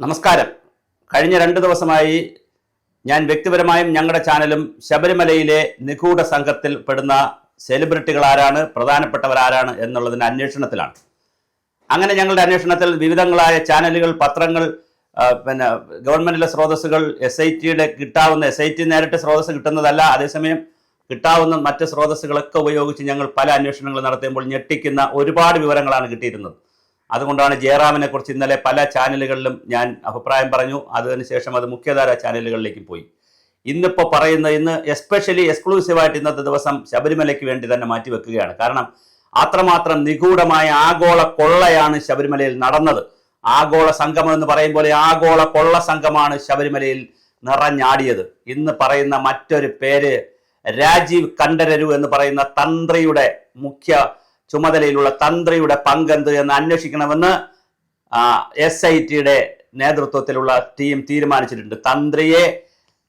നമസ്കാരം. കഴിഞ്ഞ 2 ദിവസമായി ഞാൻ വ്യക്തിപരമായും ഞങ്ങളുടെ ചാനലും ശബരിമലയിലെ നിഗൂഢ സംഘത്തിൽ പെടുന്ന സെലിബ്രിറ്റികൾ ആരാണ്, പ്രധാനപ്പെട്ടവരാരാണ് എന്നുള്ളതിൻ്റെ അന്വേഷണത്തിലാണ്. അങ്ങനെ ഞങ്ങളുടെ അന്വേഷണത്തിൽ വിവിധങ്ങളായ ചാനലുകൾ, പത്രങ്ങൾ, ഗവൺമെൻറ്റിലെ സ്രോതസ്സുകൾ, കിട്ടാവുന്ന SIT നേരിട്ട് സ്രോതസ്സ് കിട്ടുന്നതല്ല, അതേസമയം കിട്ടാവുന്ന മറ്റ് സ്രോതസ്സുകളൊക്കെ ഉപയോഗിച്ച് ഞങ്ങൾ പല അന്വേഷണങ്ങൾ നടത്തുമ്പോൾ ഞെട്ടിക്കുന്ന ഒരുപാട് വിവരങ്ങളാണ് കിട്ടിയിരുന്നത്. അതുകൊണ്ടാണ് ജയറാമിനെ കുറിച്ച് ഇന്നലെ പല ചാനലുകളിലും ഞാൻ അഭിപ്രായം പറഞ്ഞു. അതിനുശേഷം അത് മുഖ്യധാര ചാനലുകളിലേക്ക് പോയി. ഇന്നിപ്പോൾ ഇന്ന് എസ്പെഷ്യലി എക്സ്ക്ലൂസീവായിട്ട് ഇന്നത്തെ ദിവസം ശബരിമലയ്ക്ക് വേണ്ടി തന്നെ മാറ്റിവെക്കുകയാണ്. കാരണം അത്രമാത്രം നിഗൂഢമായ ആഗോള കൊള്ളയാണ് ശബരിമലയിൽ നടന്നത്. ആഗോള സംഗമം എന്ന് പറയും പോലെ ആഗോള കൊള്ള സംഘമാണ് ശബരിമലയിൽ നിറഞ്ഞാടിയത്. ഇന്ന് പറയുന്ന മറ്റൊരു പേര് രാജീവ് കണ്ഠരരു എന്ന് പറയുന്ന തന്ത്രിയുടെ മുഖ്യ ചുമതലയിലുള്ള തന്ത്രിയുടെ പങ്കെന്ത് എന്ന് അന്വേഷിക്കണമെന്ന് SITയുടെ നേതൃത്വത്തിലുള്ള ടീം തീരുമാനിച്ചിട്ടുണ്ട്.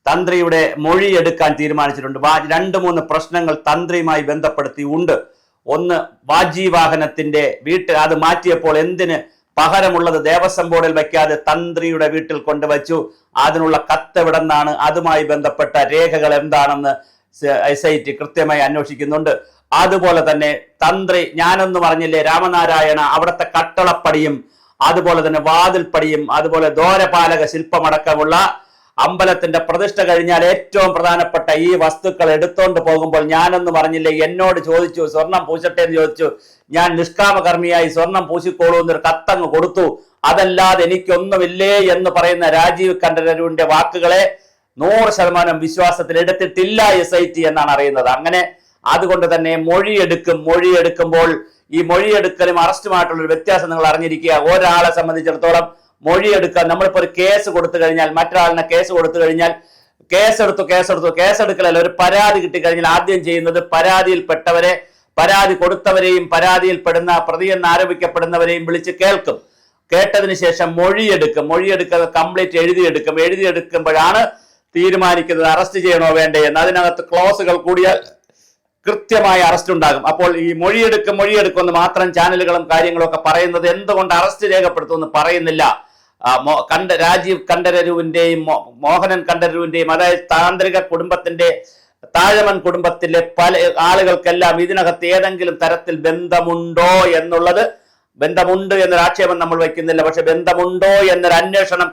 തന്ത്രിയുടെ മൊഴി എടുക്കാൻ തീരുമാനിച്ചിട്ടുണ്ട്. 2-3 പ്രശ്നങ്ങൾ തന്ത്രിയുമായി ബന്ധപ്പെടുത്തി ഉണ്ട്. ഒന്ന്, വാജീവാഹനത്തിന്റെ അത് മാറ്റിയപ്പോൾ എന്തിന് പകരമുള്ളത് ദേവസ്വം ബോർഡിൽ വയ്ക്കാതെ തന്ത്രിയുടെ വീട്ടിൽ കൊണ്ടുവച്ചു, അതിനുള്ള കത്ത് എവിടെന്നാണ്, അതുമായി ബന്ധപ്പെട്ട രേഖകൾ എന്താണെന്ന് SIT കൃത്യമായി അന്വേഷിക്കുന്നുണ്ട്. അതുപോലെ തന്നെ തന്ത്രി ഞാനൊന്നും പറഞ്ഞില്ലേ, രാമനാരായണ അവിടുത്തെ കട്ടളപ്പടിയും അതുപോലെ തന്നെ വാതിൽപ്പടിയും അതുപോലെ ദ്വാരപാലക ശില്പമടക്കമുള്ള അമ്പലത്തിന്റെ പ്രതിഷ്ഠ കഴിഞ്ഞാൽ ഏറ്റവും പ്രധാനപ്പെട്ട ഈ വസ്തുക്കൾ എടുത്തോണ്ട് പോകുമ്പോൾ ഞാനൊന്നും പറഞ്ഞില്ലേ, എന്നോട് ചോദിച്ചു സ്വർണം പൂശട്ടെ എന്ന് ചോദിച്ചു. ഞാൻ നിഷ്കാമകർമ്മിയായി സ്വർണം പൂശിക്കോളൂ എന്നൊരു കത്തങ്ങ് കൊടുത്തു. അതല്ലാതെ എനിക്കൊന്നുമില്ലേ എന്ന് പറയുന്ന രാജീവ് കണ്ഠരരുവിന്റെ വാക്കുകളെ 100% വിശ്വാസത്തിൽ എടുത്തിട്ടില്ല SIT എന്നാണ് അറിയുന്നത്. അങ്ങനെ അതുകൊണ്ട് തന്നെ മൊഴിയെടുക്കുമ്പോൾ ഈ മൊഴിയെടുക്കലും അറസ്റ്റുമായിട്ടുള്ളൊരു വ്യത്യാസം നിങ്ങൾ അറിഞ്ഞിരിക്കുക. ഒരാളെ സംബന്ധിച്ചിടത്തോളം മൊഴിയെടുക്കാൻ നമ്മളിപ്പോൾ ഒരു കേസ് കൊടുത്തു കഴിഞ്ഞാൽ, മറ്റൊരാളിനെ കേസ് കൊടുത്തു കഴിഞ്ഞാൽ കേസെടുക്കലല്ല, ഒരു പരാതി കിട്ടിക്കഴിഞ്ഞാൽ ആദ്യം ചെയ്യുന്നത് പരാതി കൊടുത്തവരെയും പരാതിയിൽപ്പെടുന്ന പ്രതിയെന്ന് ആരോപിക്കപ്പെടുന്നവരെയും വിളിച്ച് കേൾക്കും. കേട്ടതിന് ശേഷം മൊഴിയെടുക്കുന്നത് കംപ്ലീറ്റ് എഴുതിയെടുക്കുമ്പോഴാണ് തീരുമാനിക്കുന്നത് അറസ്റ്റ് ചെയ്യണോ വേണ്ടേ എന്ന്. അതിനകത്ത് ക്ലോസുകൾ കൂടിയാൽ കൃത്യമായ അറസ്റ്റ് ഉണ്ടാകും. അപ്പോൾ ഈ മൊഴിയെടുക്കുമെന്ന് മാത്രം ചാനലുകളും കാര്യങ്ങളും ഒക്കെ പറയുന്നത് എന്തുകൊണ്ട് അറസ്റ്റ് രേഖപ്പെടുത്തുമെന്ന് പറയുന്നില്ല. രാജീവ് കണ്ഠരരുവിന്റെയും മോഹനൻ കണ്ഠരരുവിന്റെയും, അതായത് താന്ത്രിക കുടുംബത്തിന്റെ താഴമൻ കുടുംബത്തിലെ പല ആളുകൾക്കെല്ലാം ഇതിനകത്ത് ഏതെങ്കിലും തരത്തിൽ ബന്ധമുണ്ടോ എന്നൊരു ആക്ഷേപം നമ്മൾ വയ്ക്കുന്നില്ല. പക്ഷെ ബന്ധമുണ്ടോ എന്നൊരു അന്വേഷണം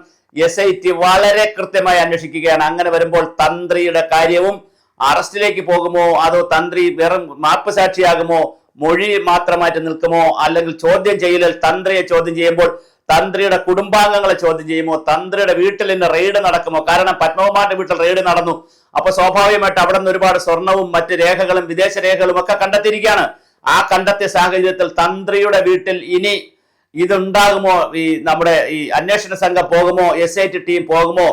SIT വളരെ കൃത്യമായി അന്വേഷിക്കുകയാണ്. അങ്ങനെ വരുമ്പോൾ തന്ത്രിയുടെ കാര്യവും അറസ്റ്റിലേക്ക് പോകുമോ, അതോ തന്ത്രി വെറും മാപ്പ് സാക്ഷിയാകുമോ, മൊഴി മാത്രമായിട്ട് നിൽക്കുമോ, അല്ലെങ്കിൽ ചോദ്യം ചെയ്യലിൽ തന്ത്രിയെ ചോദ്യം ചെയ്യുമ്പോൾ തന്ത്രിയുടെ കുടുംബാംഗങ്ങളെ ചോദ്യം ചെയ്യുമോ, തന്ത്രിയുടെ വീട്ടിൽ നിന്ന് റെയ്ഡ് നടക്കുമോ? കാരണം പത്മകുമാറിന്റെ വീട്ടിൽ റെയ്ഡ് നടന്നു. അപ്പൊ സ്വാഭാവികമായിട്ട് അവിടെ നിന്ന് ഒരുപാട് സ്വർണവും മറ്റ് രേഖകളും വിദേശ രേഖകളും ഒക്കെ കണ്ടെത്തിയിരിക്കുകയാണ്. ആ കണ്ടെത്തിയ സാഹചര്യത്തിൽ തന്ത്രിയുടെ വീട്ടിൽ ഇനി ഇതുണ്ടാകുമോ, നമ്മുടെ അന്വേഷണ സംഘം പോകുമോ, SIT ടീം പോകുമോ?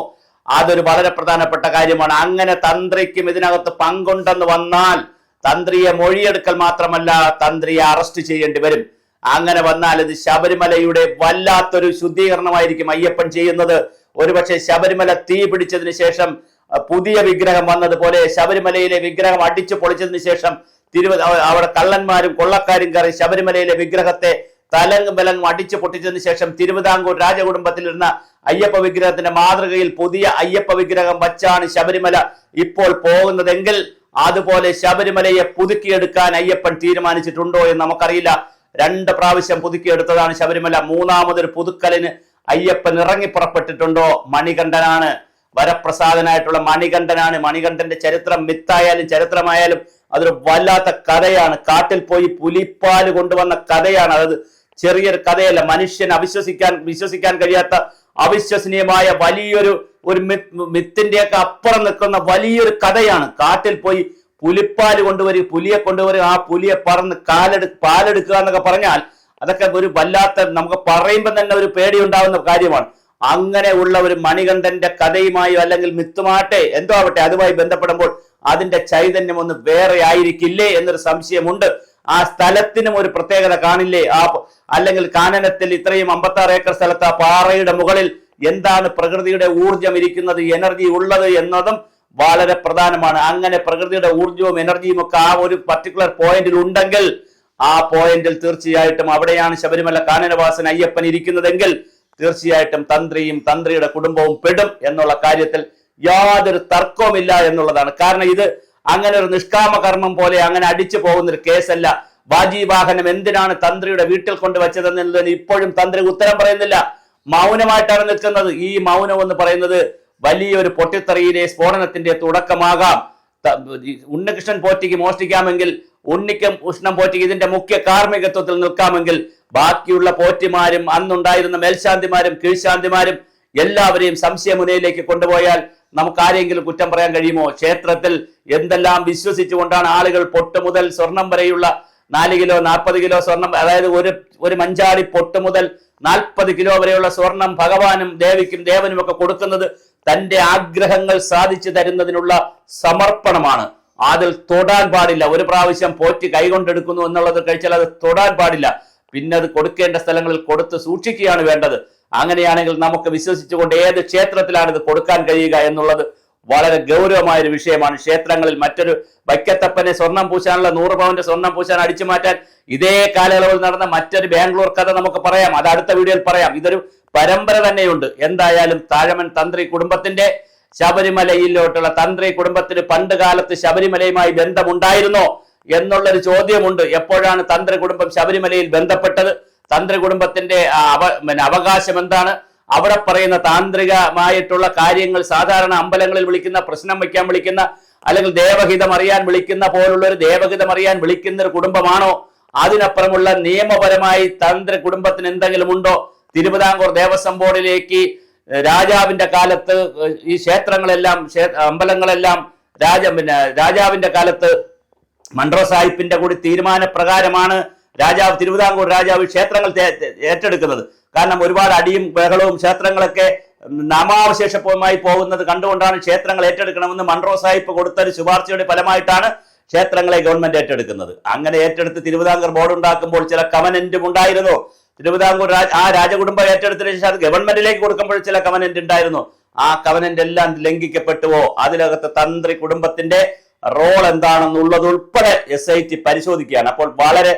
അതൊരു വളരെ പ്രധാനപ്പെട്ട കാര്യമാണ്. അങ്ങനെ തന്ത്രിക്കും ഇതിനകത്ത് പങ്കുണ്ടെന്ന് വന്നാൽ തന്ത്രിയെ മൊഴിയെടുക്കൽ മാത്രമല്ല, തന്ത്രിയെ അറസ്റ്റ് ചെയ്യേണ്ടി വരും. അങ്ങനെ വന്നാൽ ഇത് ശബരിമലയുടെ വല്ലാത്തൊരു ശുദ്ധീകരണമായിരിക്കും അയ്യപ്പൻ ചെയ്യുന്നത്. ഒരുപക്ഷെ ശബരിമല തീ പിടിച്ചതിന് ശേഷം പുതിയ വിഗ്രഹം വന്നതുപോലെ ശബരിമലയിലെ വിഗ്രഹം അടിച്ചു പൊളിച്ചതിന് ശേഷം അവിടെ കള്ളന്മാരും കൊള്ളക്കാരും കയറി ശബരിമലയിലെ വിഗ്രഹത്തെ തലങ്ങും വിലങ്ങും അടിച്ചു പൊട്ടിച്ചതിന് ശേഷം തിരുവിതാംകൂർ രാജകുടുംബത്തിലിരുന്ന അയ്യപ്പ വിഗ്രഹത്തിന്റെ മാതൃകയിൽ പുതിയ അയ്യപ്പ വിഗ്രഹം വച്ചാണ് ശബരിമല ഇപ്പോൾ പോകുന്നതെങ്കിൽ അതുപോലെ ശബരിമലയെ പുതുക്കിയെടുക്കാൻ അയ്യപ്പൻ തീരുമാനിച്ചിട്ടുണ്ടോ എന്ന് നമുക്കറിയില്ല. 2 പ്രാവശ്യം പുതുക്കിയെടുത്തതാണ് ശബരിമല. 3ാമതൊരു പുതുക്കലിന് അയ്യപ്പൻ ഇറങ്ങി പുറപ്പെട്ടിട്ടുണ്ടോ? മണികണ്ഠനാണ്, വരപ്രസാദനായിട്ടുള്ള മണികണ്ഠനാണ്. മണികണ്ഠന്റെ ചരിത്രം മിത്തായാലും ചരിത്രമായാലും അതൊരു വല്ലാത്ത കഥയാണ്. കാട്ടിൽ പോയി പുലിപ്പാല് കൊണ്ടുവന്ന കഥയാണ്. അത് ചെറിയൊരു കഥയല്ല. മനുഷ്യൻ വിശ്വസിക്കാൻ കഴിയാത്ത അവിശ്വസനീയമായ വലിയൊരു മിത്തിന്റെയൊക്കെ അപ്പുറം നിൽക്കുന്ന വലിയൊരു കഥയാണ്. കാട്ടിൽ പോയി പുലിപ്പാല് പുലിയെ കൊണ്ടുവരും, ആ പുലിയെ പറന്ന് പാലെടുക്കുക എന്നൊക്കെ പറഞ്ഞാൽ അതൊക്കെ ഒരു വല്ലാത്ത, നമുക്ക് പറയുമ്പോൾ തന്നെ ഒരു പേടി ഉണ്ടാവുന്ന കാര്യമാണ്. അങ്ങനെ ഉള്ള ഒരു മണികണ്ഠന്റെ കഥയുമായോ അല്ലെങ്കിൽ മിത്തുമാട്ടെ എന്തോ ആവട്ടെ, അതുമായി ബന്ധപ്പെടുമ്പോൾ അതിന്റെ ചൈതന്യം ഒന്ന് വേറെ ആയിരിക്കില്ലേ എന്നൊരു സംശയമുണ്ട്. ആ സ്ഥലത്തിനും ഒരു പ്രത്യേകത കാണില്ലേ? അല്ലെങ്കിൽ കാനനത്തിൽ ഇത്രയും 56 ഏക്കർ സ്ഥലത്ത് ആ പാറയുടെ മുകളിൽ എന്താണ് പ്രകൃതിയുടെ ഊർജം ഇരിക്കുന്നത്, എനർജി ഉള്ളത് എന്നതും വളരെ പ്രധാനമാണ്. അങ്ങനെ പ്രകൃതിയുടെ ഊർജവും എനർജിയും ഒക്കെ ആ ഒരു പർട്ടിക്കുലർ പോയിന്റിൽ ഉണ്ടെങ്കിൽ ആ പോയിന്റിൽ തീർച്ചയായിട്ടും അവിടെയാണ് ശബരിമല കാനനവാസൻ അയ്യപ്പൻ ഇരിക്കുന്നതെങ്കിൽ തീർച്ചയായിട്ടും തന്ത്രിയും തന്ത്രിയുടെ കുടുംബവും പെടും എന്നുള്ള കാര്യത്തിൽ യാതൊരു തർക്കവുമില്ല എന്നുള്ളതാണ്. കാരണം ഇത് അങ്ങനെ ഒരു നിഷ്കാമ കർമ്മം പോലെ അങ്ങനെ അടിച്ചു പോകുന്ന ഒരു കേസല്ല. ബാജി വാഹനം എന്തിനാണ് തന്ത്രിയുടെ വീട്ടിൽ കൊണ്ടുവച്ചതെന്നുള്ളതിന് ഇപ്പോഴും തന്ത്രി ഉത്തരം പറയുന്നില്ല. മൗനമായിട്ടാണ് നിൽക്കുന്നത്. ഈ മൗനം എന്ന് പറയുന്നത് വലിയൊരു പൊട്ടിത്തെറിയിലെ സ്ഫോടനത്തിന്റെ തുടക്കമാകാം. ഉണ്ണികൃഷ്ണൻ പോറ്റിക്ക് മോഷ്ടിക്കാമെങ്കിൽ ഉണ്ണിക്കും കൃഷ്ണൻ പോറ്റിക്ക് ഇതിന്റെ മുഖ്യ കാർമ്മികത്വത്തിൽ നിൽക്കാമെങ്കിൽ ബാക്കിയുള്ള പോറ്റിമാരും അന്നുണ്ടായിരുന്ന മേൽശാന്തിമാരും കീഴ്ശാന്തിമാരും എല്ലാവരെയും സംശയമുനയിലേക്ക് കൊണ്ടുപോയാൽ നമുക്ക് ആരെങ്കിലും കുറ്റം പറയാൻ കഴിയുമോ? ക്ഷേത്രത്തിൽ എന്തെല്ലാം വിശ്വസിച്ചുകൊണ്ടാണ് ആളുകൾ പൊട്ട് മുതൽ സ്വർണം വരെയുള്ള 4 കിലോ 40 കിലോ സ്വർണം, അതായത് ഒരു മഞ്ചാടി പൊട്ട് മുതൽ 40 കിലോ വരെയുള്ള സ്വർണം ഭഗവാനും ദേവിക്കും ദേവനും ഒക്കെ കൊടുക്കുന്നത് തന്റെ ആഗ്രഹങ്ങൾ സാധിച്ചു തരുന്നതിനുള്ള സമർപ്പണമാണ്. അതിൽ തൊടാൻ പാടില്ല. ഒരു പ്രാവശ്യം പോറ്റി കൈകൊണ്ടെടുക്കുന്നു എന്നുള്ളത് കഴിച്ചാൽ അത് തൊടാൻ പാടില്ല. പിന്നെ അത് കൊടുക്കേണ്ട സ്ഥലങ്ങളിൽ കൊടുത്ത് സൂക്ഷിക്കുകയാണ് വേണ്ടത്. അങ്ങനെയാണെങ്കിൽ നമുക്ക് വിശ്വസിച്ചുകൊണ്ട് ഏത് ക്ഷേത്രത്തിലാണ് ഇത് കൊടുക്കാൻ കഴിയുക എന്നുള്ളത് വളരെ ഗൗരവമായൊരു വിഷയമാണ്. ക്ഷേത്രങ്ങളിൽ മറ്റൊരു വൈക്കത്തപ്പനെ സ്വർണം പൂശാനുള്ള 100 പവന്റെ സ്വർണം പൂശാൻ അടിച്ചു മാറ്റാൻ ഇതേ കാലയളവിൽ നടന്ന മറ്റൊരു ബാംഗ്ലൂർ കഥ നമുക്ക് പറയാം. അത് അടുത്ത വീഡിയോയിൽ പറയാം. ഇതൊരു പരമ്പര തന്നെയുണ്ട്. എന്തായാലും താഴമൻ തന്ത്രി കുടുംബത്തിന്റെ ശബരിമലയിലോട്ടുള്ള തന്ത്രി കുടുംബത്തിന് പണ്ട് കാലത്ത് ശബരിമലയുമായി ബന്ധമുണ്ടായിരുന്നോ എന്നുള്ളൊരു ചോദ്യമുണ്ട്. എപ്പോഴാണ് തന്ത്രി കുടുംബം ശബരിമലയിൽ ബന്ധപ്പെട്ടത്? തന്ത്രി കുടുംബത്തിന്റെ അവകാശം എന്താണ്? അവിടെ പറയുന്ന താന്ത്രികമായിട്ടുള്ള കാര്യങ്ങൾ സാധാരണ അമ്പലങ്ങളിൽ വിളിക്കുന്ന, പ്രശ്നം വയ്ക്കാൻ വിളിക്കുന്ന, അല്ലെങ്കിൽ ദേവഹിതം അറിയാൻ വിളിക്കുന്ന പോലുള്ള ഒരു ദേവഹിതം അറിയാൻ വിളിക്കുന്ന ഒരു കുടുംബമാണോ? അതിനപ്പുറമുള്ള നിയമപരമായി തന്ത്രി കുടുംബത്തിന് എന്തെങ്കിലും ഉണ്ടോ? തിരുവിതാംകൂർ ദേവസ്വം ബോർഡിലേക്ക് രാജാവിന്റെ കാലത്ത് ഈ ക്ഷേത്രങ്ങളെല്ലാം അമ്പലങ്ങളെല്ലാം രാജാവിന്റെ കാലത്ത് മൺട്രോ സാഹിബിന്റെ കൂടി തീരുമാനപ്രകാരമാണ് തിരുവിതാംകൂർ രാജാവ് ക്ഷേത്രങ്ങൾ ഏറ്റെടുക്കുന്നത്. കാരണം ഒരുപാട് അടിയും ബഹളവും ക്ഷേത്രങ്ങളൊക്കെ നാമാവശേഷമായി പോകുന്നത് കണ്ടുകൊണ്ടാണ് ക്ഷേത്രങ്ങൾ ഏറ്റെടുക്കണമെന്ന് മൺട്രോ സാഹിബ് കൊടുത്തൊരു ശുപാർശയുടെ ഫലമായിട്ടാണ് ക്ഷേത്രങ്ങളെ ഗവൺമെന്റ് ഏറ്റെടുക്കുന്നത്. അങ്ങനെ ഏറ്റെടുത്ത് തിരുവിതാംകൂർ ബോർഡ് ഉണ്ടാക്കുമ്പോൾ ചില കവനന്റും ഉണ്ടായിരുന്നു. തിരുവിതാംകൂർ ആ രാജകുടുംബം ഏറ്റെടുത്തതിനു ശേഷം അത് ഗവൺമെന്റിലേക്ക് കൊടുക്കുമ്പോൾ ചില കവനന്റ് ഉണ്ടായിരുന്നു. ആ കവനന്റ് എല്ലാം ലംഘിക്കപ്പെട്ടുവോ? അതിനകത്ത് തന്ത്രി കുടുംബത്തിന്റെ റോൾ എന്താണെന്നുള്ളത് ഉൾപ്പെടെ SIT പരിശോധിക്കുകയാണ്. അപ്പോൾ വളരെ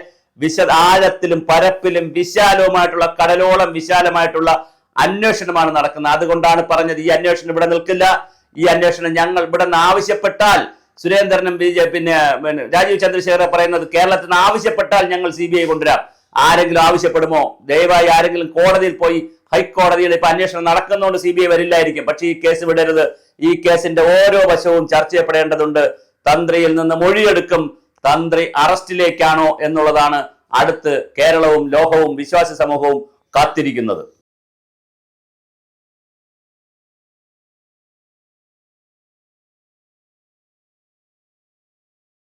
ആഴത്തിലും പരപ്പിലും വിശാലവുമായിട്ടുള്ള കടലോളം വിശാലമായിട്ടുള്ള അന്വേഷണമാണ് നടക്കുന്നത്. അതുകൊണ്ടാണ് പറഞ്ഞത് ഈ അന്വേഷണം ഇവിടെ നിൽക്കില്ല. ഈ അന്വേഷണം ഞങ്ങൾ ഇവിടെ നിന്ന് ആവശ്യപ്പെട്ടാൽ, സുരേന്ദ്രനും പിന്നെ രാജീവ് ചന്ദ്രശേഖർ പറയുന്നത് കേരളത്തിൽ നിന്ന് ആവശ്യപ്പെട്ടാൽ ഞങ്ങൾ CBI കൊണ്ടുവരാം. ആരെങ്കിലും ആവശ്യപ്പെടുമോ? ദയവായി ആരെങ്കിലും കോടതിയിൽ പോയി, ഹൈക്കോടതിയിൽ ഇപ്പൊ അന്വേഷണം നടക്കുന്നതുകൊണ്ട് CBI വരില്ലായിരിക്കും. പക്ഷെ ഈ കേസ് വിടരുത്. ഈ കേസിന്റെ ഓരോ വശവും ചർച്ച ചെയ്യപ്പെടേണ്ടതുണ്ട്. തന്ത്രിയിൽ നിന്ന് മൊഴിയെടുക്കും. തന്ത്രി അറസ്റ്റിലേക്കാണോ എന്നുള്ളതാണ് അടുത്ത് കേരളവും ലോകവും വിശ്വാസ സമൂഹവും കാത്തിരിക്കുന്നത്.